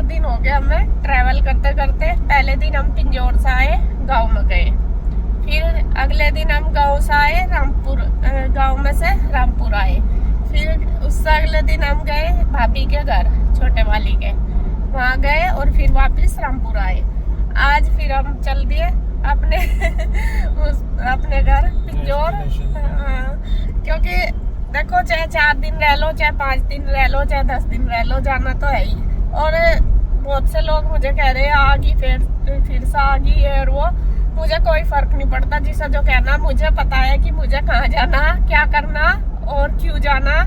दिन हो गए हमें ट्रैवल करते करते। पहले दिन हम पिंजौर से आए, गांव में गए। फिर अगले दिन हम गांव से आए, रामपुर, गांव में से रामपुर आए। फिर उससे अगले दिन हम गए भाभी के घर, छोटे वाली के, वहाँ गए और फिर वापस रामपुर आए। आज फिर हम चल दिए अपने अपने घर पिंजौर। क्योंकि देखो, चाहे 4 दिन रह लो, चाहे 5 दिन रह लो, चाहे 10 दिन रह लो, जाना तो है ही। और बहुत से लोग मुझे कह रहे हैं आगी, फिर से आगी है और वो। मुझे कोई फर्क नहीं पड़ता, जिसे जो कहना। मुझे पता है कि मुझे कहाँ जाना, क्या करना और क्यों जाना।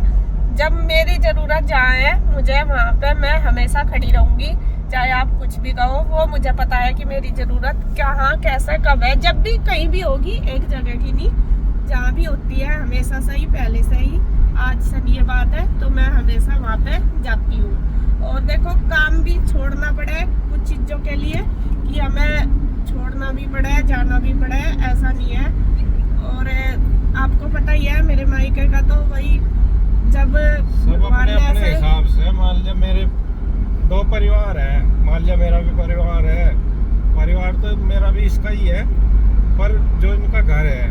जब मेरी जरूरत जहाँ है, मुझे वहाँ पे मैं हमेशा खड़ी रहूंगी, चाहे आप कुछ भी कहो। वो मुझे पता है कि मेरी जरूरत कहाँ, कैसे, कब है। जब भी कहीं भी होगी, एक जगह की नहीं, जहाँ भी होती है हमेशा से ही, पहले से ही। आज से ये बात है तो मैं हमेशा वहाँ पे जाती हूँ। और देखो, काम भी छोड़ना पड़े कुछ चीज़ों के लिए, कि हमें छोड़ना भी पड़े, जाना भी पड़े, ऐसा नहीं है। और आपको पता ही है मेरे मायके का, तो वही जब सब अपने हिसाब से। मान लिया मेरे 2 परिवार है, मान लिया मेरा भी परिवार है। परिवार तो मेरा भी इसका ही है, पर जो इनका घर है,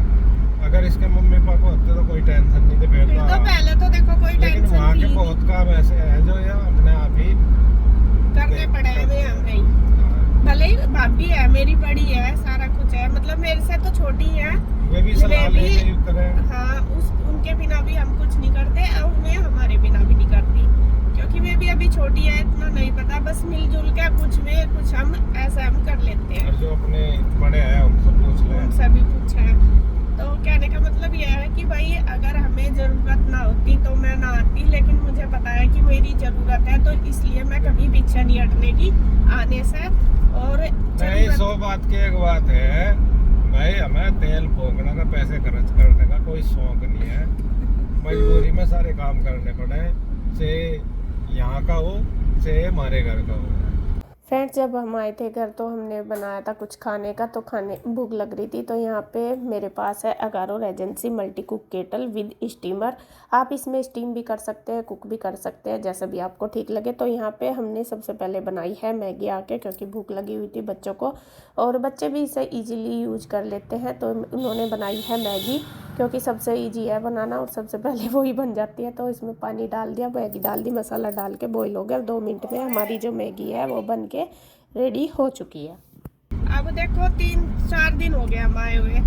अगर इसके मम्मी पापा होते तो कोई टेंशन नहीं थे। पहले तो देखो कोई लेकिन टेंशन वहाँ के बहुत काम ऐसे है जो ये अपने आप ही करने पड़े हैं हमें। भले ही भाभी है, मेरी बड़ी है, सारा कुछ है, मतलब मेरे से तो छोटी है। वे भी सलाह लेके करें। हाँ, उनके बिना भी हम कुछ नहीं करते और मैं हमारे बिना भी नहीं करती, क्योंकि मैं भी अभी छोटी है, इतना नहीं पता। बस मिलजुल के कुछ में कुछ हम ऐसा हम कर लेते हैं। और जो अपने बड़े हैं उनसे पूछ लें, उनसे भी पूछे। तो कहने का मतलब यह है कि भाई, अगर हमें जरूरत ना होती तो मैं ना आती, लेकिन मुझे पता है कि मेरी जरूरत है, तो इसलिए मैं कभी पीछे नहीं हटने की आने से। और नहीं, 100 बात की एक बात है भाई, हमें तेल फूकने का, पैसे खर्च करने का कोई शौक नहीं है। मजबूरी में सारे काम करने पड़े, चाहे यहाँ का हो चाहे हमारे घर का हो। फ्रेंड्स, जब हम आए थे घर तो हमने बनाया था कुछ खाने का, तो खाने भूख लग रही थी। तो यहाँ पे मेरे पास है Agaro Regency multi cook kettle with steamer. आप इसमें स्टीम भी कर सकते हैं, कुक भी कर सकते हैं, जैसा भी आपको ठीक लगे। तो यहाँ पे हमने सबसे पहले बनाई है मैगी आके, क्योंकि भूख लगी हुई थी बच्चों को, और बच्चे भी इसे ईजिली यूज कर लेते हैं। तो उन्होंने बनाई है मैगी, क्योंकि सबसे ईजी है बनाना और सबसे पहले वही बन जाती है। तो इसमें पानी डाल दिया, मैगी डाल दी, मसाला डाल के बॉईल हो गया। 2 मिनट में हमारी जो मैगी है वो बन के रेडी हो चुकी है। अब देखो, 3-4 दिन हो गए हम आए हुए।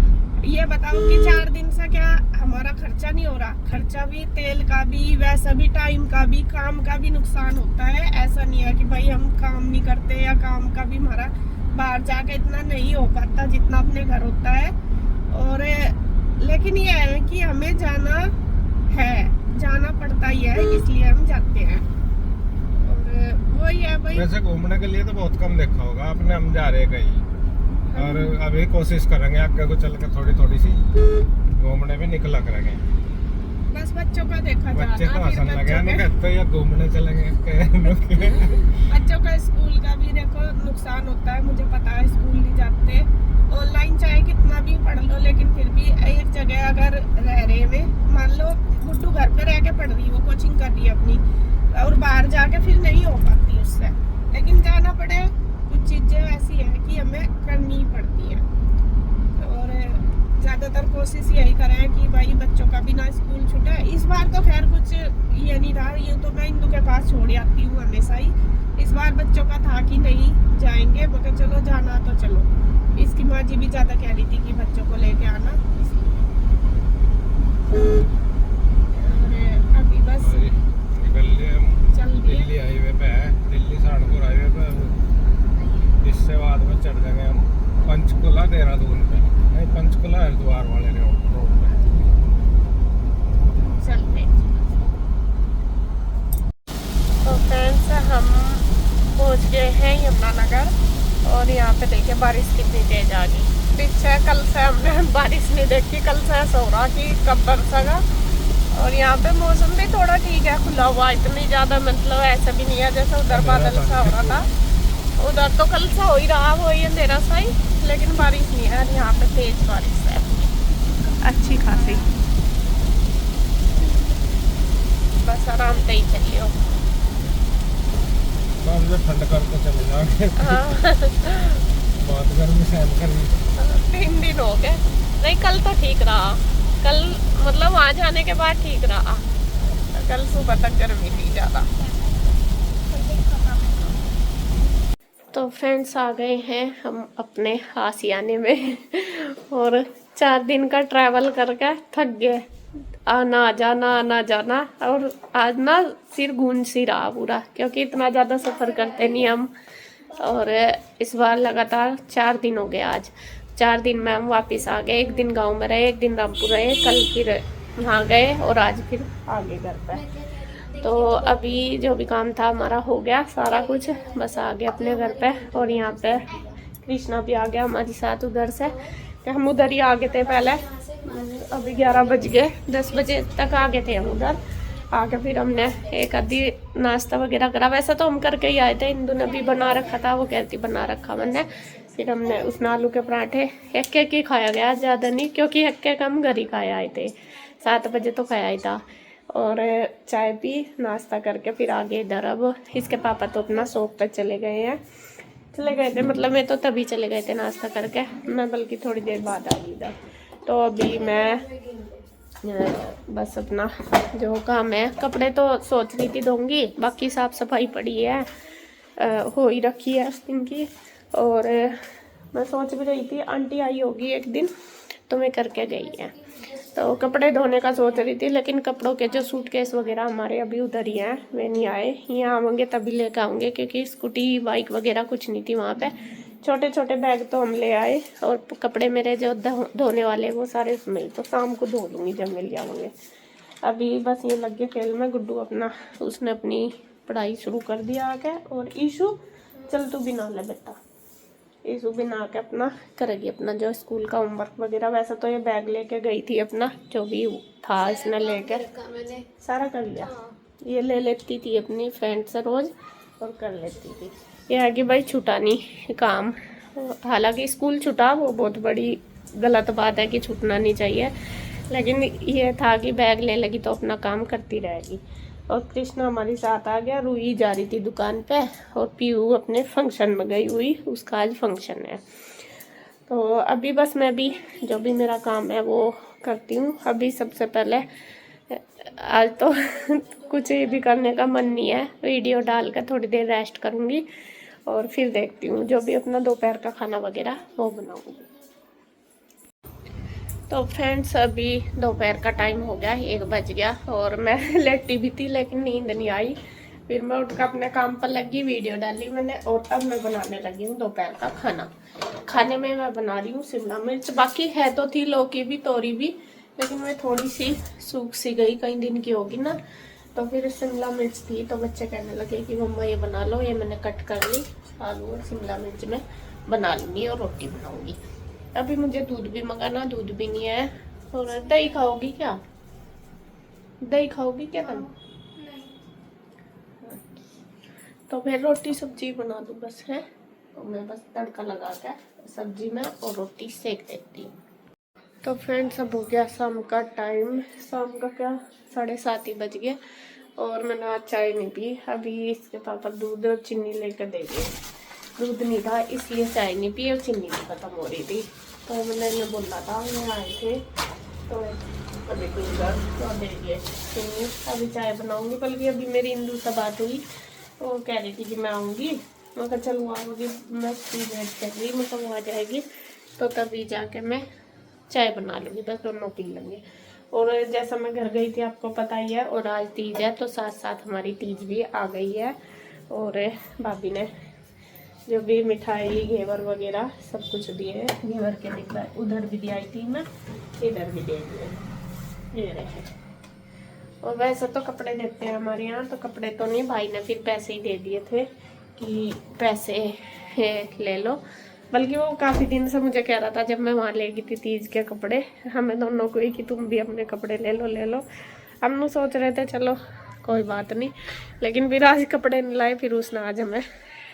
ये बताओ कि 4 दिन से क्या हमारा खर्चा नहीं हो रहा? खर्चा भी, तेल का भी, वैसा भी, टाइम का भी, काम का भी नुकसान होता है। ऐसा नहीं है कि भाई हम काम नहीं करते, या काम का भी हमारा बाहर जाके इतना नहीं हो पाता जितना अपने घर होता है। और लेकिन ये है कि हमें जाना है, जाना पड़ता ही है, इसलिए हम जाते हैं। और वही है भाई। वैसे घूमने के लिए तो बहुत कम देखा होगा आपने, हम जा रहे कहीं, और अभी कोशिश करेंगे आगे को चल के थोड़ी सी घूमने भी निकला करेंगे। बस बच्चों का देखा जाना, बच्चे तो हंसने लगे, नहीं कहते या घूमने चलेंगे। बच्चों का स्कूल का भी देखो नुकसान होता है, मुझे पता है। स्कूल नहीं जाते, ऑनलाइन चाहे कितना भी पढ़ लो, लेकिन फिर भी एक जगह अगर रह रहे में, मान लो गुड्डू घर पे रह के पढ़ रही, वो कोचिंग कर रही है अपनी, और बाहर जाके फिर नहीं हो पाती उससे। लेकिन जाना पड़े, कुछ चीजें ऐसी है कि हमें करनी पड़ती है। और ज्यादातर कोशिश यही करें कि भाई बच्चों का भी ना स्कूल छूटे। इस बार तो खैर कुछ ये नहीं रहा, ये तो मैं इंदू के पास छोड़ आती हूँ हमेशा ही। इस बार बच्चों का था कि नहीं जाएंगे, मगर चलो जाना तो चलो। इसकी माँ जी भी ज्यादा कह रही थी कि बच्चों को लेके आना। अभी बस दिल्ली हाईवे पे है, दिल्ली सहारनपुर हाईवे पे। इससे बाद में चढ़ जाएंगे हम पंचकुला देहरादून पे, नहीं पंचकुला हरिद्वार वाले रोड पे चलते। तो फ्रेंड्स, हम पहुंच गए हैं यमुनानगर, और यहाँ पे देखिए बारिश कितनी तेज आ गई। पीछे कल से हमने बारिश नहीं देखी, कल से ऐसा हो रहा कि कब बरसेगा। और यहाँ पे मौसम भी थोड़ा ठीक है, खुला हुआ, इतनी ज़्यादा मतलब ऐसा भी नहीं है जैसे उधर बादल सा हो रहा था। उधर तो कल सा हो ही रहा, वो ही अंधेरा सा ही, लेकिन बारिश नहीं है। यहाँ पे तेज बारिश है, अच्छी खासी। बस आराम से ही चलियो। काम जो ठंड करके चले जाओगे हाँ बहुत गर्मी सहन करनी। 3 दिन हो गए। नहीं कल तो ठीक रहा, कल मतलब वहाँ जाने के बाद ठीक रहा, कल सुबह तक गर्मी थी ज़्यादा। तो फ्रेंड्स आ गए हैं हम अपने आशियाने में और 4 दिन का ट्रैवल करके थक गए, आना जाना। और आज ना सिर गूंज सी रहा पूरा, क्योंकि इतना ज़्यादा सफ़र करते नहीं हम। और इस बार लगातार 4 दिन हो गए। आज 4 दिन में हम वापस आ गए, 1 दिन गांव में रहे, 1 दिन रामपुर रहे, कल फिर वहाँ गए और आज फिर आगे घर पे। तो अभी जो भी काम था हमारा हो गया सारा कुछ, बस आ गए अपने घर पे। और यहाँ पे कृष्णा भी आ गया हमारे साथ उधर से, कि हम उधर ही आ गए थे पहले। अभी 11 बज गए, 10 बजे तक आ गए थे हम उधर। आके फिर हमने एक आधी नाश्ता वगैरह करा, वैसा तो हम करके ही आए थे, इंदु ने भी बना रखा था, वो कहती बना रखा मैंने। फिर हमने उसमें आलू के पराठे एक ही खाया गया, ज़्यादा नहीं, क्योंकि एक हम घर ही खाया आए थे, 7 बजे तो खाया ही था। और चाय पी, नाश्ता करके फिर आगे इधर। अब इसके पापा तो अपना शॉप पर चले गए थे, मतलब मैं तो तभी चले गए थे नाश्ता करके, मैं बल्कि थोड़ी देर बाद आ गई इधर। तो अभी मैं बस अपना जो काम है, कपड़े तो सोच रही थी दूंगी, बाकी साफ़ सफाई पड़ी है, हो ही रखी है उस दिन की। और मैं सोच भी रही थी, आंटी आई होगी एक दिन तो मैं करके गई है, तो कपड़े धोने का सोच रही थी। लेकिन कपड़ों के जो सूटकेस वगैरह हमारे अभी उधर ही हैं, वे नहीं आए, यहाँ आवेंगे तभी लेकर आऊँगे, क्योंकि स्कूटी बाइक वगैरह कुछ नहीं थी वहाँ पे। छोटे छोटे बैग तो हम ले आए, और कपड़े मेरे जो धोने वाले वो सारे उसमें ही, तो शाम को धो लूँगी जब मिल जाऊँगे। अभी बस ये लग गए खेल में। गुड्डू अपना, उसने अपनी पढ़ाई शुरू कर दिया आके। और ईशू चल तू भी ना ले बेटा, ईशू भी ना के अपना करेगी अपना जो स्कूल का होमवर्क वगैरह। वैसे तो ये बैग लेके गई थी, अपना जो भी था इसने लेकर सारा कर लिया। ये ले लेती थी अपनी फ्रेंड से रोज़ और कर लेती थी। ये है कि भाई छूटा नहीं काम, हालांकि स्कूल छूटा वो बहुत बड़ी गलत बात है कि छूटना नहीं चाहिए, लेकिन ये था कि बैग ले लेगी तो अपना काम करती रहेगी। और कृष्णा हमारे साथ आ गया, रूही जा रही थी दुकान पे, और पीयू अपने फंक्शन में गई हुई, उसका आज फंक्शन है। तो अभी बस मैं भी जो भी मेरा काम है वो करती हूँ। अभी सबसे पहले आज तो कुछ भी करने का मन नहीं है, वीडियो डाल कर थोड़ी देर रेस्ट करूँगी और फिर देखती हूँ जो भी अपना दोपहर का खाना वगैरह वो बनाऊँगी। तो फ्रेंड्स अभी दोपहर का टाइम हो गया, 1 बज गया, और मैं लेटी भी थी लेकिन नींद नहीं आई। फिर मैं उठकर अपने काम पर लगी, वीडियो डाली मैंने, और अब मैं बनाने लगी हूँ दोपहर का खाना। खाने में मैं बना रही हूँ शिमला मिर्च, बाकी है तो थी लौकी भी, तोरी भी, लेकिन मैं थोड़ी सी सूख सी गई, कई दिन की होगी ना, तो फिर शिमला मिर्च थी, तो बच्चे कहने लगे कि मम्मा ये बना लो। ये मैंने कट कर ली, आलू और शिमला मिर्च में बना लूँगी और रोटी बनाऊँगी। अभी मुझे दूध भी मंगाना, दूध भी नहीं है। और दही खाओगी क्या? दही खाओगी क्या तुम? तो फिर रोटी सब्जी बना दूँ बस, है तो मैं बस तड़का लगा के सब्जी में और रोटी सेक देती हूँ। तो फ्रेंड्स अब हो गया शाम का टाइम, शाम का क्या 7:30 ही बज गए, और मैंने आज चाय नहीं पी। अभी इसके पापा दूध और चीनी लेकर दे गए, दूध नहीं था इसलिए चाय नहीं पी, और चीनी भी खत्म हो रही थी। तो मैंने बोला था वो आए थे तो कभी दूध तो दे दिए चीनी। अभी चाय बनाऊंगी, बल्कि अभी मेरी इंदू से बात हुई, वो कह रही थी कि मैं आऊँगी, मैं कहा चल वो आऊँगी, मैं वेट कर रही, मैं वो आ जाएगी तो तभी जाके मैं चाय बना लूँगी, बस दोनों पी लेंगे। और जैसा मैं घर गई थी आपको पता ही है, और आज तीज है तो साथ साथ हमारी तीज भी आ गई है। और भाभी ने जो भी मिठाई घेवर वगैरह सब कुछ दिए हैं, घेवर के डिब्बा उधर भी दिया थी मैं, इधर भी दे दिए, ये रहे। और वैसे तो कपड़े देते हैं हमारे यहाँ, तो कपड़े तो नहीं, भाई ने फिर पैसे ही दे दिए थे कि पैसे ले लो। बल्कि वो काफ़ी दिन से मुझे कह रहा था, जब मैं वहाँ ले गई थी तीज के कपड़े हमें दोनों को ही, कि तुम भी अपने कपड़े ले लो। हम लोग सोच रहे थे चलो कोई बात नहीं, लेकिन फिर आज कपड़े नहीं लाए, फिर उसने आज हमें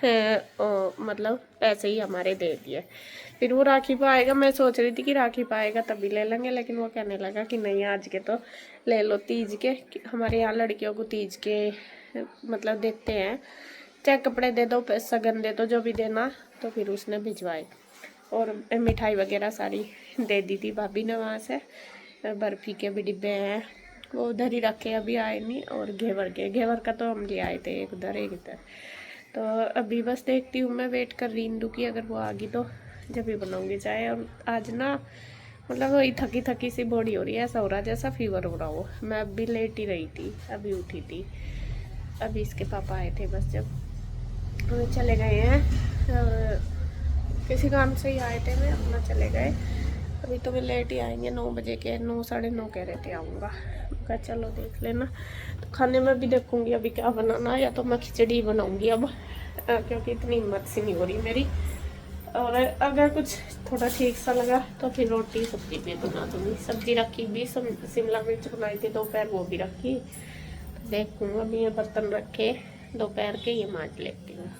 मतलब पैसे ही हमारे दे दिए। फिर वो राखी पे आएगा, मैं सोच रही थी कि राखी पे आएगा तभी ले लेंगे, लेकिन वो कहने लगा कि नहीं आज के तो ले लो, तीज के हमारे यहाँ लड़कियों को तीज के मतलब देते हैं, चाहे कपड़े दे दो, सगन दे दो, जो भी देना, तो फिर उसने भिजवाए। और मिठाई वगैरह सारी दे दी थी भाभी ने वहाँ से। बर्फ़ी के भी डिब्बे हैं, वो उधर ही रखे, अभी आए नहीं। और घेवर का तो हम ले आए थे, एक उधर एक इधर। तो अभी बस देखती हूँ, मैं वेट कर रही इंदू की, अगर वो आ गई तो जब भी बनाऊँगी चाय। और आज ना मतलब वही थकी थकी सी बॉडी हो रही है, ऐसा हो रहा है जैसा फीवर हो रहा हो। मैं अभी लेट ही रही थी, अभी उठी थी। अभी इसके पापा आए थे, बस जब चले गए हैं, किसी काम से ही आए थे, मैं अपना चले गए। अभी तो मैं लेट ही आएंगे, 9 बजे के, 9 साढ़े 9 कह रहे थे आऊँगा। कहा चलो देख लेना। तो खाने में भी देखूँगी अभी क्या बनाना, या तो मैं खिचड़ी बनाऊँगी अब, क्योंकि इतनी हिम्मत सी नहीं हो रही मेरी। और अगर कुछ थोड़ा ठीक सा लगा तो फिर रोटी सब्जी भी बना दूँगी। सब्जी रखी भी, शिमला मिर्च बनाई थी दोपहर, वो भी रखी। देखूँगा, अभी ये बर्तन रखे दोपहर के, ये मांज लेती हूँ।